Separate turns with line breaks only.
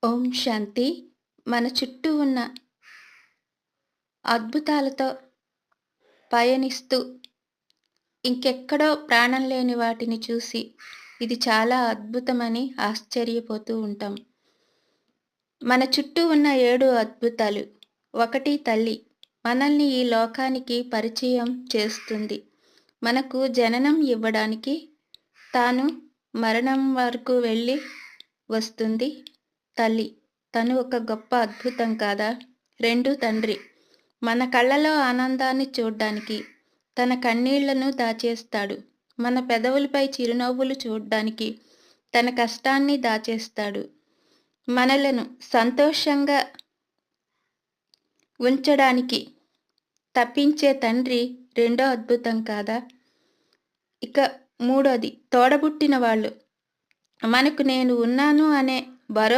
ఓం శాంతి. మన చుట్టూ ఉన్న అద్భుతాలతో పయనిస్తూ ఇంకెక్కడో ప్రాణం లేని వాటిని చూసి ఇది చాలా అద్భుతమని ఆశ్చర్యపోతూ ఉంటాం. మన చుట్టూ ఉన్న 7 అద్భుతాలు. 1 తల్లి. మనల్ని ఈ లోకానికి పరిచయం చేస్తుంది. మనకు జననం ఇవ్వడానికి తాను మరణం వరకు వెళ్ళి వస్తుంది తల్లి. తను ఒక గొప్ప అద్భుతం కాదా? 2 తండ్రి. మన కళ్ళలో ఆనందాన్ని చూడ్డానికి తన కన్నీళ్లను దాచేస్తాడు. మన పెదవులపై చిరునవ్వులు చూడ్డానికి తన కష్టాన్ని దాచేస్తాడు. మనలను సంతోషంగా ఉంచడానికి తప్పించే తండ్రి రెండో అద్భుతం కాదా? ఇక 3ది తోడబుట్టిన వాళ్ళు. మనకు నేను ఉన్నాను అనే భరోసా